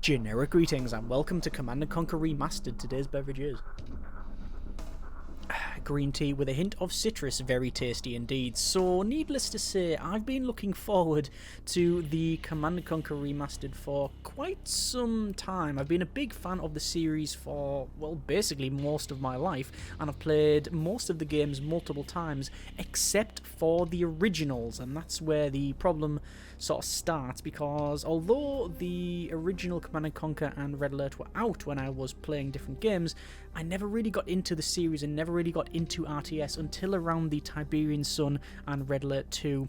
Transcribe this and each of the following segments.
Generic greetings and welcome to Command & Conquer Remastered. Today's beverage is green tea with a hint of citrus, very tasty indeed. So needless to say, I've been looking forward to the Command & Conquer Remastered for quite some time. I've been a big fan of the series for, well, basically most of my life, and I've played most of the games multiple times except for the originals, and that's where the problem sort of starts, because although the original Command & Conquer and Red Alert were out when I was playing different games, I never really got into the series and never really got into RTS until around the Tiberian Sun and Red Alert 2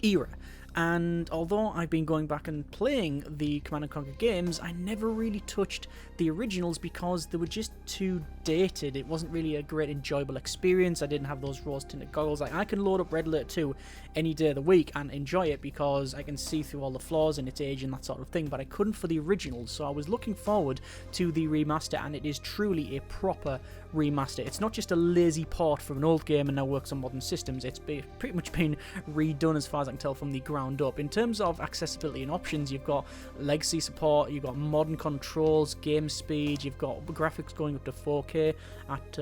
era. And although I've been going back and playing the Command & Conquer games, I never really touched the originals because they were just too dated. It wasn't really a great enjoyable experience. I didn't have those rose-tinted goggles. Like, I can load up Red Alert 2 any day of the week and enjoy it because I can see through all the flaws in its age and that sort of thing, but I couldn't for the originals. So I was looking forward to the remaster, and it is truly a proper remaster. It's not just a lazy port from an old game and now works on modern systems. It's pretty much been redone as far as I can tell from the ground up. In terms of accessibility and options, you've got legacy support, you've got modern controls, game speed, you've got graphics going up to 4K at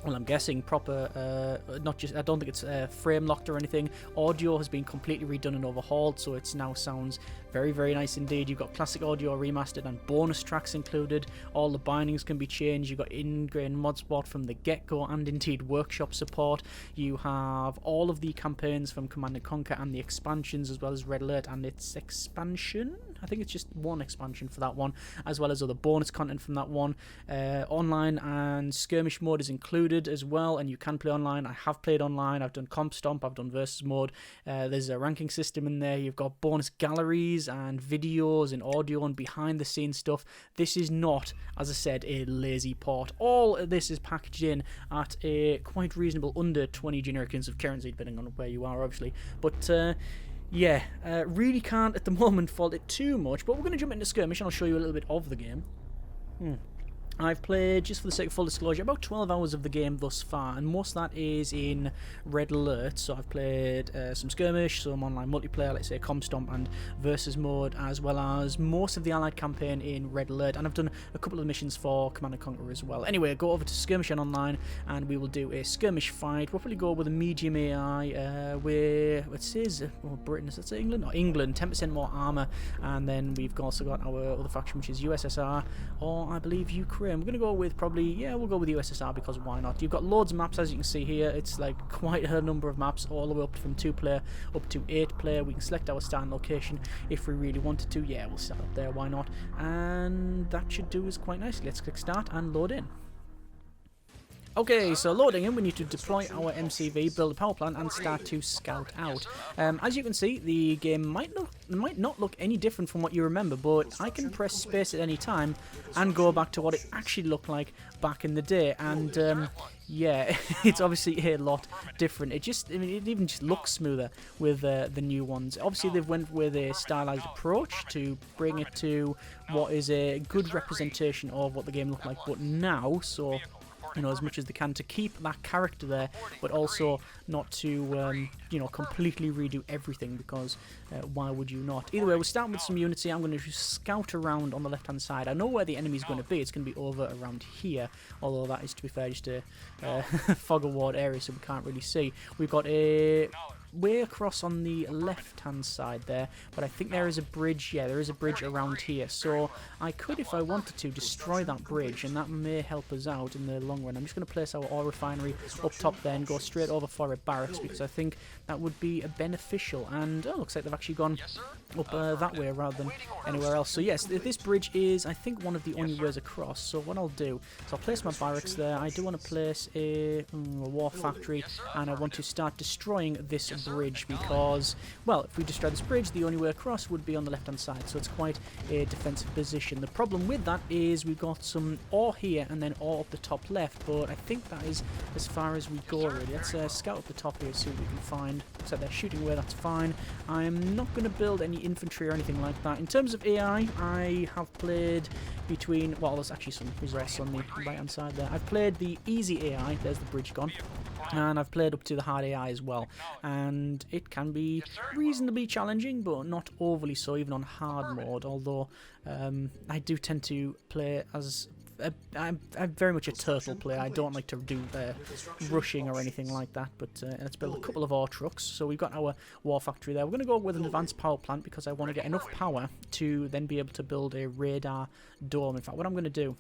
well, I'm guessing proper, not just, I don't think it's frame locked or anything. Audio has been completely redone and overhauled, so it now sounds very, very nice indeed. You've got classic audio remastered and bonus tracks included. All the bindings can be changed. You've got in-grain mod support from the get-go and indeed workshop support. You have all of the campaigns from Command & Conquer and the expansions, as well as Red Alert and its expansion. I think it's just one expansion for that one, as well as other bonus content from that one. Online and skirmish mode is included as well, and you can play online. I have played online. I've done comp stomp, I've done versus mode. There's a ranking system in there. You've got bonus galleries and videos and audio and behind the scenes stuff. This is not, as I said, a lazy port. All of this is packaged in at a quite reasonable under 20 generic units of currency, depending on where you are, obviously. But yeah, really can't at the moment fault it too much, but we're going to jump into Skirmish and I'll show you a little bit of the game. I've played, just for the sake of full disclosure, about 12 hours of the game thus far, and most of that is in Red Alert. So I've played some Skirmish, some online multiplayer, let's say comp stomp and versus mode, as well as most of the Allied campaign in Red Alert, and I've done a couple of missions for Command & Conquer as well. Anyway, go over to Skirmish and online, and we will do a skirmish fight. We'll probably go with a medium AI, where it says, Britain, is that England? Or England, 10% more armour, and then we've also got our other faction, which is USSR, or I believe Ukraine. We're going to go with probably, yeah, we'll go with the USSR because why not? You've got loads of maps, as you can see here. It's like quite a number of maps, all the way up from 2-player up to 8-player. We can select our starting location if we really wanted to. Yeah, we'll start up there, why not? And that should do us quite nicely. Let's click start and load in. Okay, so loading in, we need to deploy our MCV, build a power plant, and start to scout out. As you can see, the game might not look any different from what you remember, but I can press space at any time and go back to what it actually looked like back in the day. And yeah, it's obviously a lot different. It even just looks smoother with the new ones. Obviously, they've went with a stylized approach to bring it to what is a good representation of what the game looked like, but now, so you know, as much as they can to keep that character there, but also not to, you know, completely redo everything, because why would you not? Either way, we're starting with some units here. I'm going to scout around on the left-hand side. I know where the enemy's going to be. It's going to be over around here, although that is, to be fair, just a fog award area, so we can't really see. We've got a way across on the left-hand side there, but I think there is a bridge. Yeah, there is a bridge around here, so I could, if I wanted to, destroy that bridge, and that may help us out in the long run. I'm just going to place our ore refinery up top there and go straight over for a barracks, because I think that would be beneficial. And oh, looks like they've actually gone up that way rather than anywhere else. So yes, this bridge is, I think, one of the only ways across. So what I'll do is I'll place my barracks there. I do want to place a war factory, and I want to start destroying this bridge, because, well, if we destroy this bridge, the only way across would be on the left-hand side, so it's quite a defensive position. The problem with that is we've got some ore here and then ore up the top left, but I think that is as far as we go, really. Let's scout up the top here, see what we can find. Looks like they're shooting away, that's fine. I'm not going to build any infantry or anything like that. In terms of AI, I have played between, well, there's actually some resource on the right-hand side there. I've played the easy AI, there's the bridge gone. And I've played up to the hard AI as well, and it can be reasonably challenging, but not overly so, even on hard mode, although I do tend to play as... I'm very much a turtle player. I don't like to do rushing or anything like that, but let's build a couple of ore trucks. So we've got our war factory there. We're going to go with an advanced power plant because I want to get enough power to then be able to build a radar dome. In fact, what I'm going to do,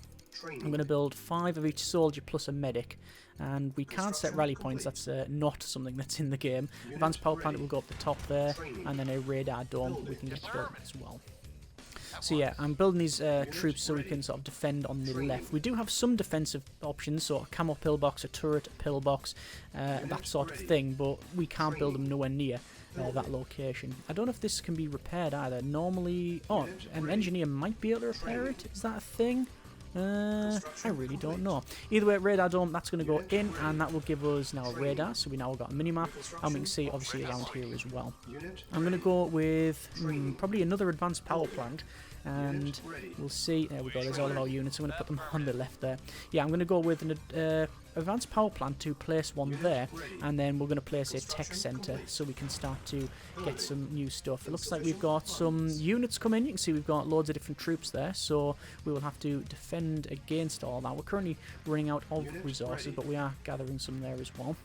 I'm going to build 5 of each soldier plus a medic, and we can't set rally points. That's not something that's in the game. Advanced power plant will go up the top there, and then a radar dome we can get built as well. So yeah, I'm building these troops so we can sort of defend on the left. We do have some defensive options, so a camo pillbox, a turret pillbox, that sort of thing, but we can't build them nowhere near that location. I don't know if this can be repaired either. Normally... Oh, an engineer might be able to repair it. Is that a thing? I really don't know. Either way, radar dome, that's going to go in, and that will give us now a radar, so we now got a minimap, and we can see obviously around here as well. I'm going to go with probably another advanced power plant, and we'll see. There we go, there's all of our units. I'm going to put them on the left there. Yeah, I'm going to go with an advanced power plant to place one there, and then we're going to place a tech center so we can start to get some new stuff. It looks like we've got some units coming. You can see we've got loads of different troops there, so we will have to defend against all that. We're currently running out of resources, but we are gathering some there as well.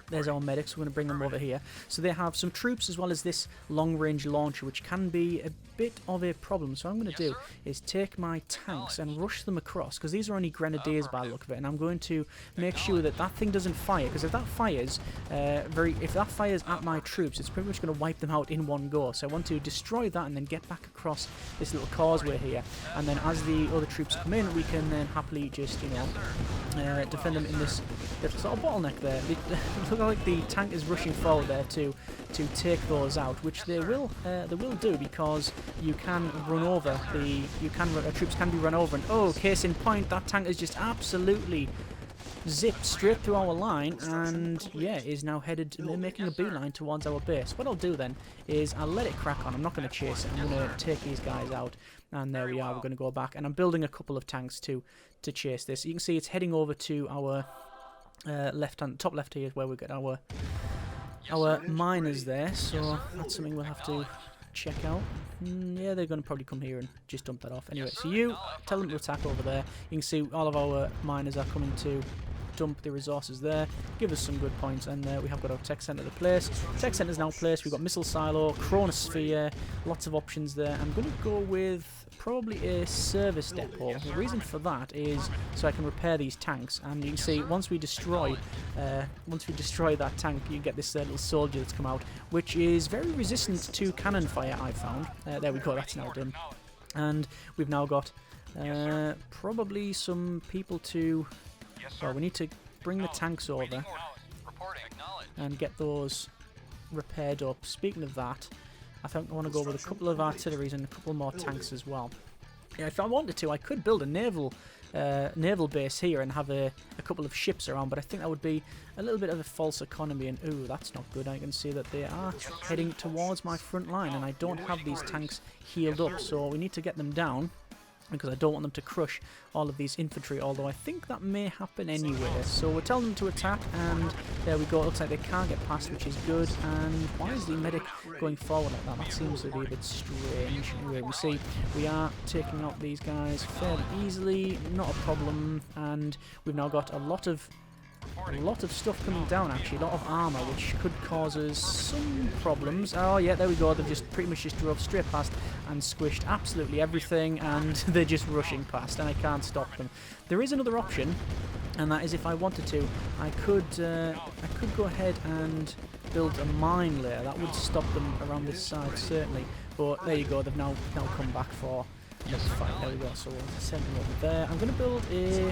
There's our medics. We're going to bring them over here. So they have some troops as well as this long-range launcher, which can be a bit of a problem. So what I'm going to do is take my tanks and rush them across, because these are only grenadiers by the look of it, and I'm going to make sure that that thing doesn't fire, because if that fires at my troops, it's pretty much going to wipe them out in one go. So I want to destroy that and then get back across this little causeway here, and then as the other troops come in, we can then happily just, you know, defend them in this little sort of bottleneck there. It looks like the tank is rushing forward there to take those out, which they will do, because you can run over troops can be run over, and oh, case in point, that tank is just absolutely zipped straight through our line, and yeah, is now headed, making a beeline towards our base. What I'll do then is I'll let it crack on. I'm not going to chase it. I'm going to take these guys out, and there we are. We're going to go back, and I'm building a couple of tanks to chase this. You can see it's heading over to our top left here is where we get our miners there, so that's something we'll have to check out. Yeah, they're going to probably come here and just dump that off. Anyway, so you tell them to attack over there. You can see all of our miners are coming to dump the resources there, give us some good points, and we have got our tech center to place. Tech center is now placed. We've got missile silo, chronosphere, lots of options there. I'm going to go with probably a service depot. The reason for that is so I can repair these tanks, and you can see once we destroy that tank, you get this little soldier that's come out, which is very resistant to cannon fire, I found. There we go, that's now done. And we've now got probably some people to... Well, we need to bring the tanks over and get those repaired up. Speaking of that, I think I want to go with a couple of artilleries and a couple more tanks as well. Yeah, if I wanted to, I could build a naval base here and have a couple of ships around, but I think that would be a little bit of a false economy, and ooh, that's not good. I can see that they are heading towards my front line, and I don't have these tanks healed up, so we need to get them down, because I don't want them to crush all of these infantry, although I think that may happen anyway. So we're telling them to attack, and there we go. It looks like they can't get past, which is good. And why is the medic going forward like that? That seems to be a bit strange. Anyway, we see we are taking out these guys fairly easily, not a problem, and we've now got a lot of stuff coming down, actually, a lot of armour, which could cause us some problems. Oh yeah, there we go, they've just pretty much just drove straight past and squished absolutely everything, and they're just rushing past, and I can't stop them. There is another option, and that is, if I wanted to, I could go ahead and build a mine layer. That would stop them around this side, certainly, but there you go, they've now come back for another fight. There we go, so we'll send them over there. I'm going to build a...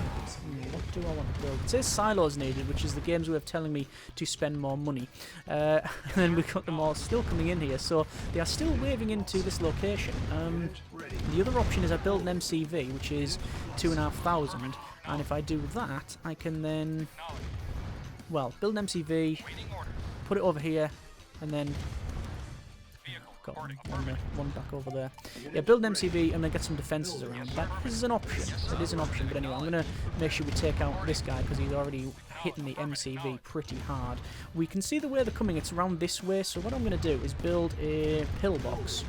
what do I want to build? It says silos needed, which is the game's way of telling me to spend more money. And then we've got them all still coming in here, so they are still waving into this location. The other option is I build an MCV, which is 2,500, and if I do that, I can then, well, build an MCV, put it over here, and then got one back over there. Yeah, build an MCV and then get some defences around. That is an option. It is an option, but anyway, I'm going to make sure we take out this guy because he's already hitting the MCV pretty hard. We can see the way they're coming. It's around this way, so what I'm going to do is build a pillbox,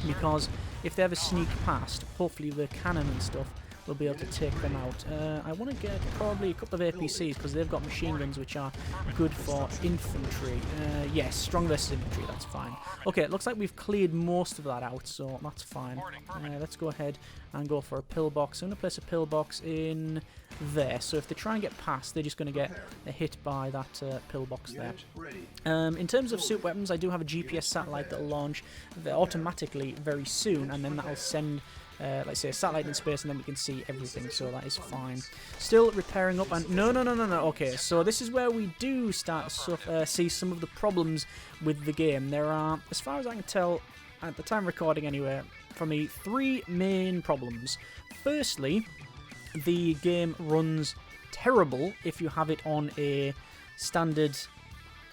because if they ever sneak past, hopefully the cannon and stuff will be able to take them out. I want to get probably a couple of APCs because they've got machine guns which are good for infantry. Yes, strong versus infantry, that's fine. Okay, it looks like we've cleared most of that out, so that's fine. Let's go ahead and go for a pillbox. I'm going to place a pillbox in there, so if they try and get past, they're just going to get hit by that pillbox there. In terms of super weapons, I do have a GPS satellite that will launch automatically very soon, and then that will send let's say a satellite in space, and then we can see everything, so that is fine. Still repairing up, and no. Okay, so this is where we do start to see some of the problems with the game. There are, as far as I can tell, at the time of recording anyway, for me, 3 main problems. Firstly, the game runs terrible if you have it on a standard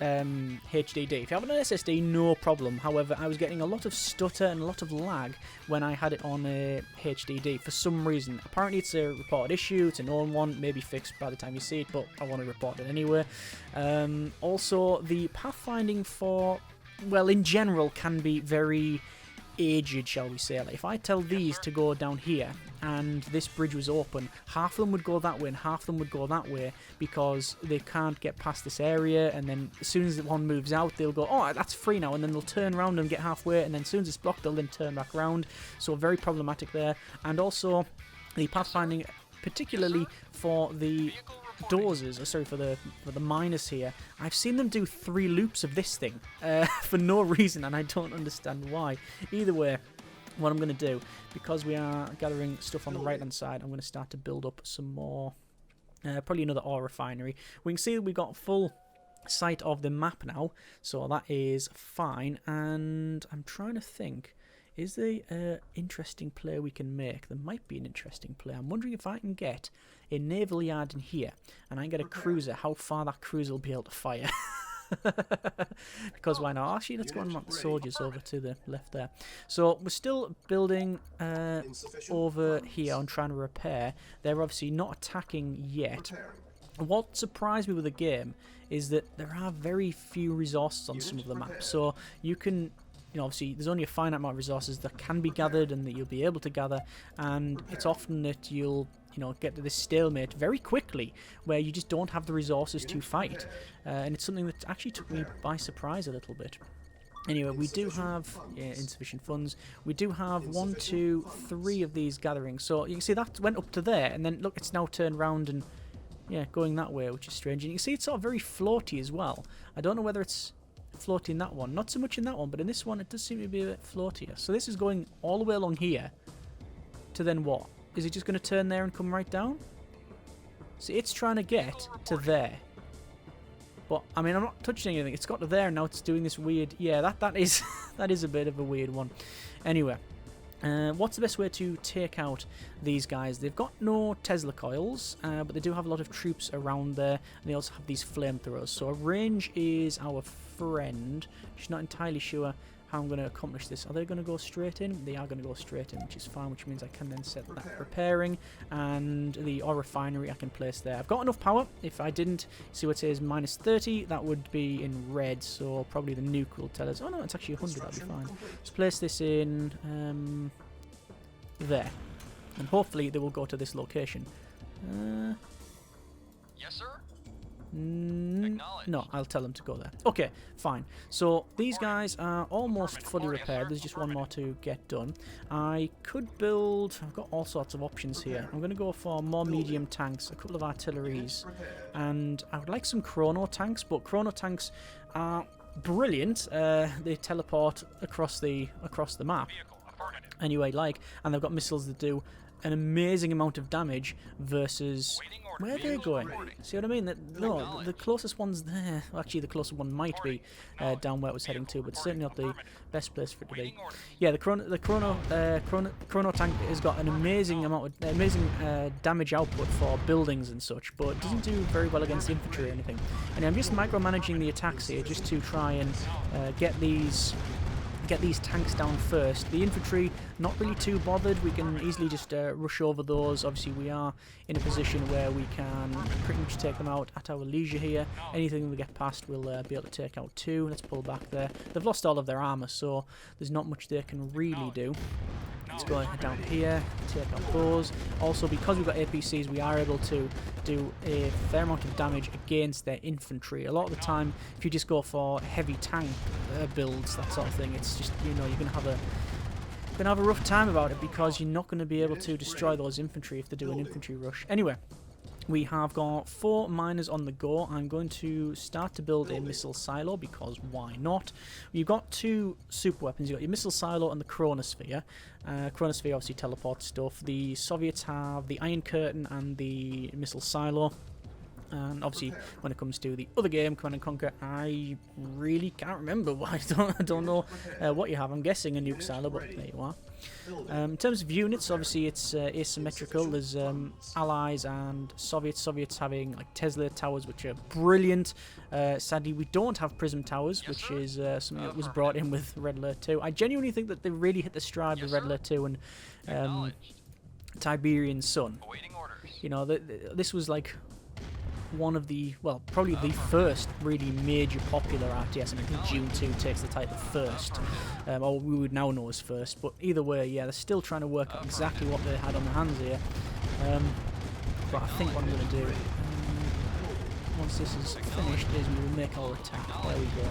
HDD. If you have it on an SSD, no problem. However, I was getting a lot of stutter and a lot of lag when I had it on a HDD for some reason. Apparently it's a reported issue, it's a known one, maybe fixed by the time you see it, but I want to report it anyway. Also, the pathfinding for, well, in general, can be very aged, shall we say. Like if I tell these to go down here and this bridge was open, half of them would go that way and half of them would go that way because they can't get past this area, and then as soon as one moves out they'll go, oh, that's free now, and then they'll turn around and get halfway, and then as soon as it's blocked they'll then turn back around. So very problematic there. And also the pathfinding, particularly for the dozers, or sorry, for the miners here, I've seen them do 3 loops of this thing for no reason, and I don't understand why. Either way, what I'm going to do, because we are gathering stuff on the right hand side, I'm going to start to build up some more, probably another ore refinery. We can see that we've got full sight of the map now, so that is fine. And I'm trying to think, is there an interesting play we can make? There might be an interesting play. I'm wondering if I can get a naval yard in here and I can get a cruiser, how far that cruiser will be able to fire. Because why not? Actually, let's go and map the soldiers over to the left there. So we're still building over here and trying to repair. They're obviously not attacking yet. What surprised me with the game is that there are very few resources on some of the maps. So you can, you know, obviously there's only a finite amount of resources that can be gathered and that you'll be able to gather, and it's often that you'll, you know, get to this stalemate very quickly where you just don't have the resources to fight, and it's something that actually took me by surprise a little bit. Anyway, we do have insufficient funds. We do have 1, 2, 3 of these gatherings, so you can see that went up to there, and then look, it's now turned round and going that way, which is strange. And you can see it's sort of very floaty as well. I don't know whether it's floaty in that one, not so much in that one, but in this one it does seem to be a bit floatier. So this is going all the way along here to then what? Is it just going to turn there and come right down? See, it's trying to get to there. But, I mean, I'm not touching anything. It's got to there and now it's doing this weird... Yeah, that is that is a bit of a weird one. Anyway, what's the best way to take out these guys? They've got no Tesla coils, but they do have a lot of troops around there. And they also have these flamethrowers. So range is our friend. She's not entirely sure how I'm going to accomplish this. Are they going to go straight in? They are going to go straight in, which is fine, which means I can then set that repairing, and the ore refinery I can place there. I've got enough power. If I didn't, see what it says -30, that would be in red, so probably the nuke will tell us. Oh no, it's actually 100, that'll be fine. Let's place this in there, and hopefully they will go to this location. Yes, sir. No, I'll tell them to go there. Okay, fine. So these guys are almost fully repaired. There's just one more to get done. I could build... I've got all sorts of options here. I'm going to go for more medium tanks, a couple of artilleries, and I would like some chrono tanks, but chrono tanks are brilliant. They teleport across the map. Anyway, and they've got missiles that do an amazing amount of damage versus where they're going. See what I mean? No, the closest one's there. Well, actually, the closest one might be down where it was heading to, but certainly not the best place for it to be. Yeah, the chrono tank has got an amazing damage output for buildings and such, but it doesn't do very well against infantry or anything. And I'm just micromanaging the attacks here just to try and get these get these tanks down first. The infantry, not really too bothered. We can easily just rush over those. Obviously, we are in a position where we can pretty much take them out at our leisure here. Anything we get past, we'll be able to take out too. Let's pull back there. They've lost all of their armour, so there's not much they can really do. Let's go down here, take out those. Also, because we've got APCs, we are able to do a fair amount of damage against their infantry. A lot of the time, if you just go for heavy tank builds, that sort of thing, it's just, you know, you're going to have a rough time about it because you're not going to be able to destroy those infantry if they do an infantry rush. Anyway, we have got 4 miners on the go. I'm going to start to build a missile silo because why not? You've got 2 super weapons. You've got your missile silo and the chronosphere. Chronosphere obviously teleports stuff. The Soviets have the Iron Curtain and the missile silo. And obviously, when it comes to the other game, Command & Conquer, I really can't remember. I don't know what you have. I'm guessing a nuke silo, but there you are. In terms of units, obviously it's asymmetrical. There's Allies and Soviets. Soviets having like Tesla towers, which are brilliant. Sadly, we don't have Prism towers, which is something that was brought in with Red Alert 2. I genuinely think that they really hit the stride with Red Alert 2 and Tiberian Sun. You know, this was like one of the, well, probably the first really major popular RTS, and I think Dune 2 takes the title first, or we would now know as first, but either way, yeah, they're still trying to work out exactly what they had on their hands here, but I think what I'm going to do, once this is finished, is we will make our attack. There we go.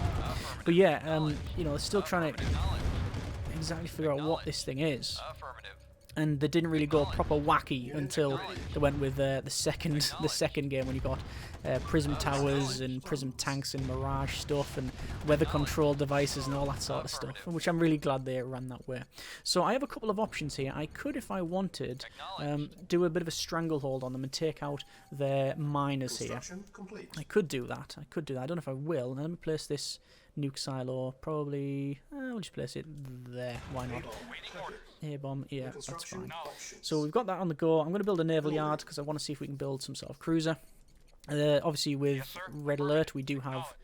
But yeah, you know, they're still trying to exactly figure out what this thing is. And they didn't really go proper wacky until they went with the second game, when you got Prism towers and Prism tanks and Mirage stuff and weather control devices and all that sort of stuff, which I'm really glad they ran that way. So I have a couple of options here. I could, if I wanted, do a bit of a stranglehold on them and take out their miners here. I could do that. I don't know if I will. Now, let me place this nuke silo. Probably, we'll just place it there. Why not? A-bomb, yeah, that's fine. So we've got that on the go. I'm going to build a naval yard because I want to see if we can build some sort of cruiser. Obviously with Red Alert we do have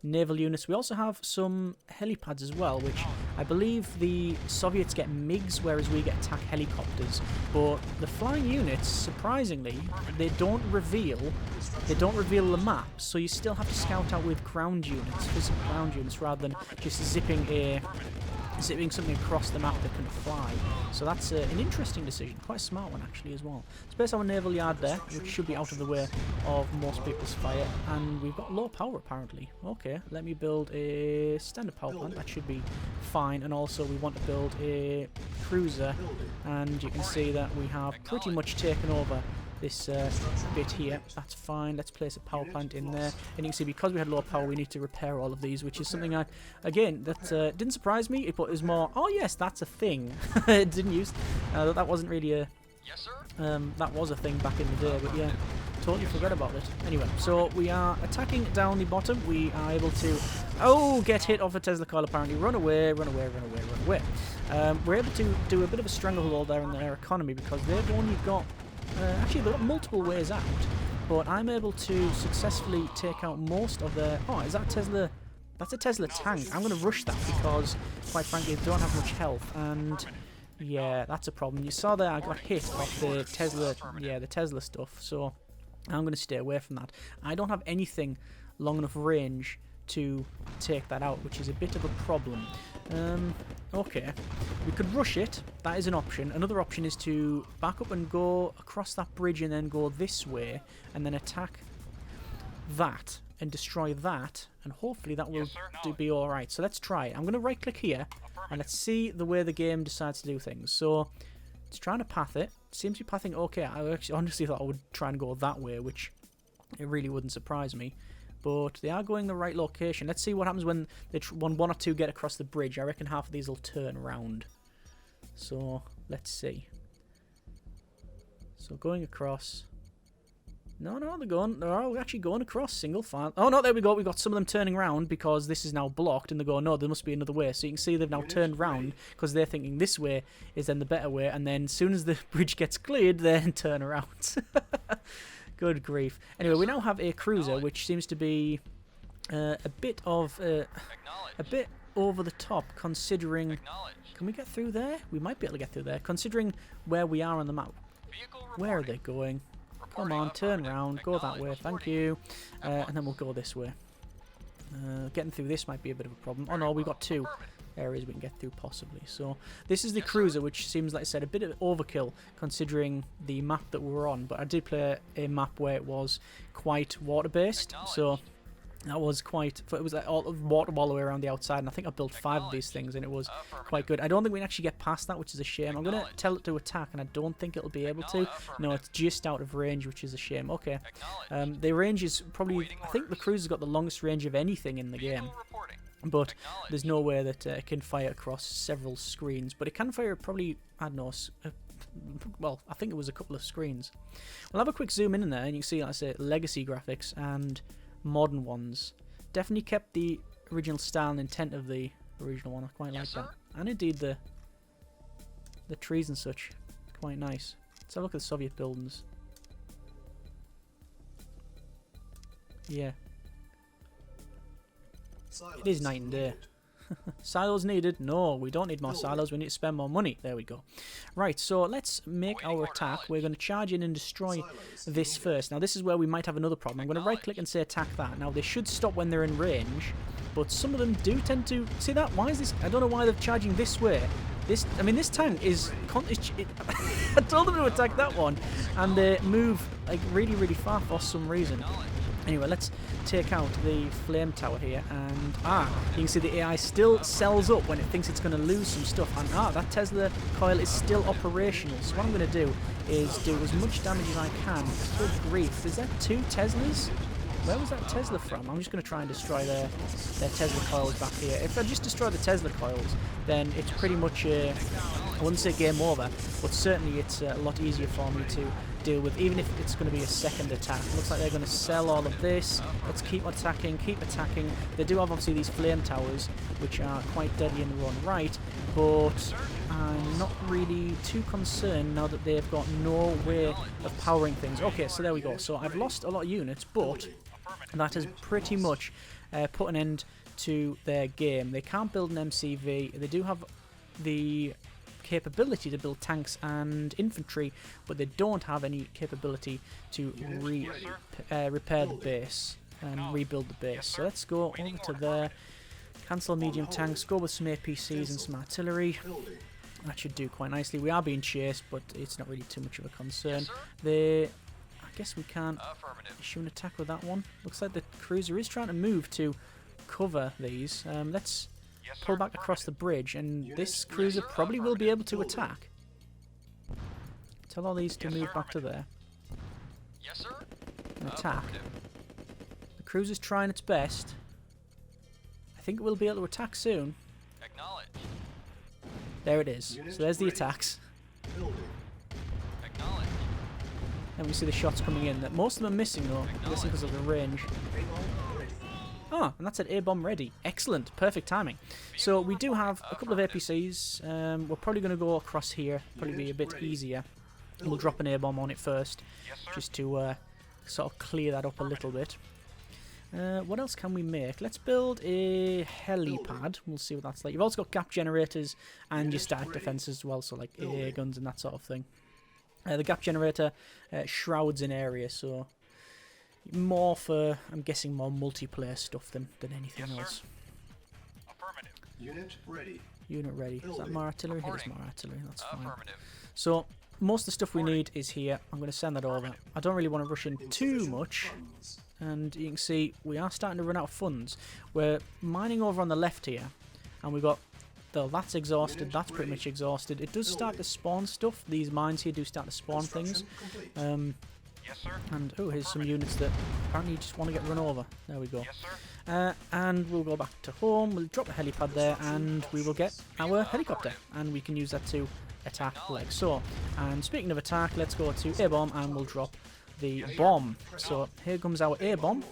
naval units. We also have some helipads as well, which I believe the Soviets get MiGs, whereas we get attack helicopters. But the flying units, surprisingly, they don't reveal the map, so you still have to scout out with ground units, physical ground units, rather than just zipping something across the map that can fly. So that's an interesting decision, quite a smart one actually as well. Let's place our naval yard there, which should be out of the way of most people's fire, and we've got low power apparently. Okay, let me build a standard power plant, that should be fine, and also we want to build a cruiser, and you can see that we have pretty much taken over this bit here. That's fine. Let's place a power plant in there, and you can see because we had low power we need to repair all of these, which is something that didn't surprise me, but it was more, oh yes, that's a thing. It didn't use that wasn't really a that was a thing back in the day, but yeah, totally forgot about it. Anyway, so we are attacking down the bottom. We are able to get hit off a Tesla coil apparently. Run away. We're able to do a bit of a stranglehold there in their economy because they've only got actually, they've got multiple ways out, but I'm able to successfully take out most of their... Oh, is that Tesla? That's a Tesla tank. I'm going to rush that because, quite frankly, they don't have much health, and yeah, that's a problem. You saw there I got hit off the Tesla, the Tesla stuff, so I'm going to stay away from that. I don't have anything long enough range to take that out, which is a bit of a problem. Okay, we could rush it, that is an option. Another option is to back up and go across that bridge and then go this way and then attack that and destroy that, and hopefully that will be alright. So let's try it. I'm going to right click here and let's see the way the game decides to do things. So it's trying to path it. Seems to be pathing okay. I actually honestly thought I would try and go that way, which it really wouldn't surprise me. But they are going the right location. Let's see what happens when one or two get across the bridge. I reckon half of these will turn around. So let's see. So going across. No, they're actually going across single file. Oh no, there we go. We've got some of them turning around because this is now blocked, and they go, no, there must be another way. So you can see they've now turned round because they're thinking this way is then the better way, and then as soon as the bridge gets cleared, then turn around. Good grief. Anyway, we now have a cruiser, which seems to be a bit over the top, considering... Can we get through there? We might be able to get through there, considering where we are on the map. Where are they going? Come on, turn around, go that way, thank you. And then we'll go this way. Getting through this might be a bit of a problem. Oh no, we've got two areas we can get through possibly. So this is the cruiser, which seems, like I said, a bit of overkill considering the map that we were on. But I did play a map where it was quite water-based, so that was quite... It was like all water all the way around the outside, and I think I built 5 of these things, and it was quite good. I don't think we can actually get past that, which is a shame. I'm going to tell it to attack, and I don't think it'll be able to. No, it's just out of range, which is a shame. Okay. The range is probably... I think the cruiser's got the longest range of anything in the game. But there's no way that it can fire across several screens. But it can fire probably, I don't know, well, I think it was a couple of screens. We'll have a quick zoom in there, and you can see, like I say, legacy graphics and modern ones. Definitely kept the original style and intent of the original one. I quite like that. And indeed the trees and such. Quite nice. Let's have a look at the Soviet buildings. Yeah. It is night and day. Silos needed? No, we don't need more silos. We need to spend more money. There we go. Right, so let's make our attack. We're going to charge in and destroy this first. Now, this is where we might have another problem. I'm going to right-click and say attack that. Now, they should stop when they're in range, but some of them do tend to... See that? Why is this... I don't know why they're charging this way. I mean, this tank is... I told them to attack that one, and they move like really, really far for some reason. Anyway, let's take out the flame tower here, and you can see the AI still sells up when it thinks it's going to lose some stuff, and that Tesla coil is still operational. So what I'm going to do is do as much damage as I can. Good grief, is that 2 Teslas? Where was that Tesla from? I'm just going to try and destroy their Tesla coils back here. If I just destroy the Tesla coils, then it's pretty much I wouldn't say game over, but certainly it's a lot easier for me to deal with, even if it's going to be a second attack. Looks like they're going to sell all of this. Let's keep attacking, keep attacking. They do have obviously these flame towers, which are quite deadly in their own right, but I'm not really too concerned now that they've got no way of powering things. Okay, so there we go. So I've lost a lot of units, but that has pretty much put an end to their game. They can't build an MCV. They do have the capability to build tanks and infantry, but they don't have any capability to repair the base and rebuild the base. So let's go over to there, cancel medium tanks, go with some APCs and some artillery. That should do quite nicely. We are being chased, but it's not really too much of a concern. I guess we can't issue an attack with that one. Looks like the cruiser is trying to move to cover these. Let's pull back across the bridge, and this cruiser probably will be able to attack. Tell all these to move back to there. And attack. The cruiser's trying its best. I think it will be able to attack soon. There it is. So there's the attacks. And we see the shots coming in. Most of them are missing though, I'm guessing because of the range. Ah, and that's an A-bomb ready. Excellent. Perfect timing. So we do have a couple of APCs. We're probably going to go across here. Probably be a bit easier. We'll drop an A-bomb on it first, just to sort of clear that up a little bit. What else can we make? Let's build a helipad. We'll see what that's like. You've also got gap generators and your static defenses as well, so like AA guns and that sort of thing. The gap generator shrouds an area, so more for, I'm guessing, more multiplayer stuff than anything else. Unit ready. Unit ready. Is that more artillery? It is more artillery. That's fine. So most of the stuff we need is here. I'm going to send that over. I don't really want to rush in too much. And you can see we are starting to run out of funds. We're mining over on the left here, and we've got, though that's exhausted, that's pretty much exhausted. It does start to spawn stuff. These mines here do start to spawn things. And oh, here's some units that apparently just want to get run over. There we go. And we'll go back to home. We'll drop the helipad there, and we will get our helicopter, and we can use that to attack like so. And speaking of attack, let's go to A-bomb, and we'll drop the bomb. So here comes our A-bomb.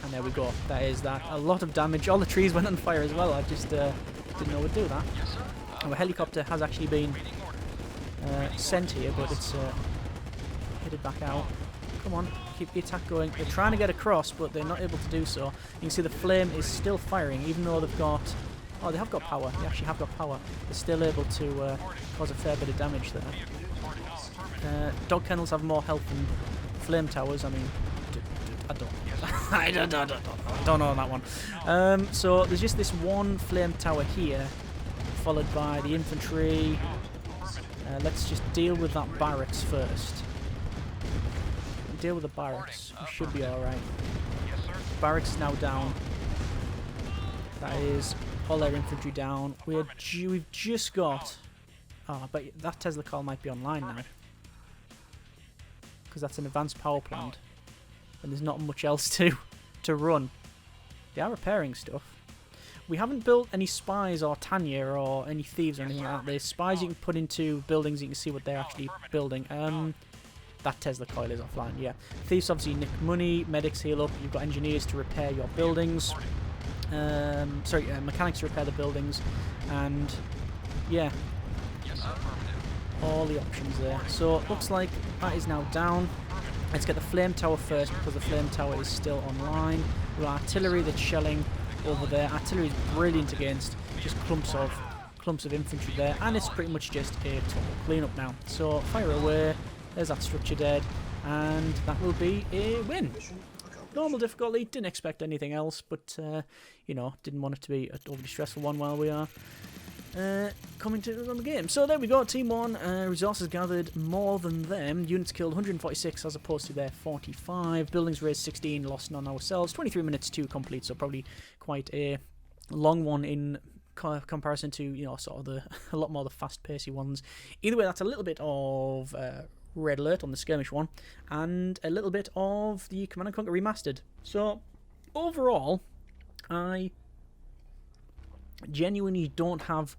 And there we go. That is that. A lot of damage. All the trees went on fire as well. I just didn't know we'd do that. Our helicopter has actually been sent here, but it's headed back out. Come on, keep the attack going. They're trying to get across, but they're not able to do so. You can see the flame is still firing, even though they've got... Oh, they have got power. They actually have got power. They're still able to cause a fair bit of damage there. Dog kennels have more health than flame towers. I mean, I don't I don't know on that one. So there's just this one flame tower here, followed by the infantry. Let's just deal with that barracks first. Deal with the barracks. We should be alright. Barracks is now down. That is all their infantry down. We've just got... Oh, but that Tesla coil might be online now. Because that's an advanced power plant. And there's not much else to run. They are repairing stuff. We haven't built any spies or Tanya or any thieves or anything like that. There's spies you can put into buildings. You can see what they're actually building. That Tesla coil is offline, yeah. Thieves obviously nick money. Medics heal up. You've got engineers to repair your buildings. Mechanics to repair the buildings. And, yeah. All the options there. So, it looks like that is now down. Let's get the flame tower first because the flame tower is still online. We've got artillery that's shelling over there. Artillery is brilliant against just clumps of infantry there, and it's pretty much just a total cleanup now. So fire away. There's that structure dead, and that will be a win. Normal difficulty. Didn't expect anything else, but you know, didn't want it to be an overly stressful one while we are coming to the game. So there we go, Team 1, resources gathered more than them, units killed 146 as opposed to their 45, buildings raised 16, lost none ourselves, 23 minutes to complete, so probably quite a long one in comparison to, you know, sort of a lot more the fast-pacey ones. Either way, that's a little bit of Red Alert on the Skirmish one, and a little bit of the Command & Conquer Remastered. So, overall, I genuinely don't have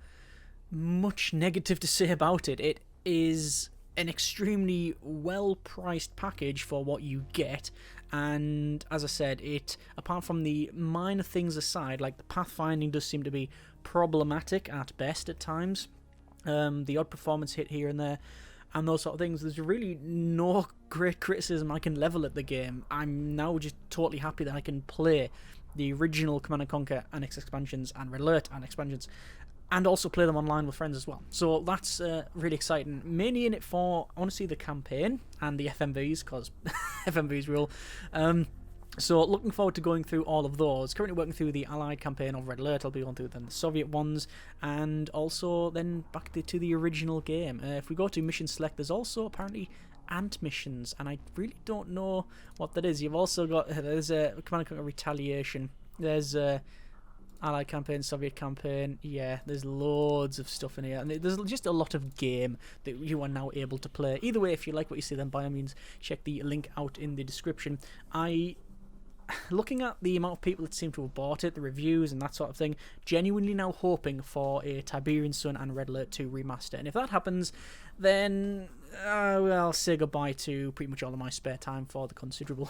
much negative to say about it. It is an extremely well-priced package for what you get, and as I said, it, apart from the minor things aside, like the pathfinding does seem to be problematic at best at times, the odd performance hit here and there, and those sort of things, there's really no great criticism I can level at the game. I'm now just totally happy that I can play the original Command & Conquer Annex expansions and Red Alert and expansions, and also play them online with friends as well. So that's really exciting. Mainly in it for, I want to see the campaign and the FMVs, because FMVs rule. So looking forward to going through all of those. Currently working through the Allied campaign of Red Alert. I'll be going through then the Soviet ones, and also then back to the original game. If we go to mission select, there's also apparently ant missions, and I really don't know what that is. You've also got, there's a Command & Conquer Retaliation. There's Allied campaign, Soviet campaign. Yeah, there's loads of stuff in here, and there's just a lot of game that you are now able to play. Either way, if you like what you see, then by all means check the link out in the description. Looking at the amount of people that seem to have bought it, the reviews and that sort of thing, genuinely now hoping for a Tiberian Sun and Red Alert 2 remaster. And if that happens, then I'll say goodbye to pretty much all of my spare time for the considerable.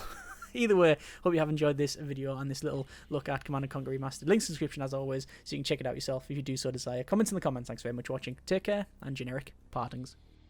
Either way, hope you have enjoyed this video and this little look at Command & Conquer Remastered. Links in the description as always, so you can check it out yourself if you do so desire. Comments in the comments. Thanks very much for watching. Take care, and generic partings.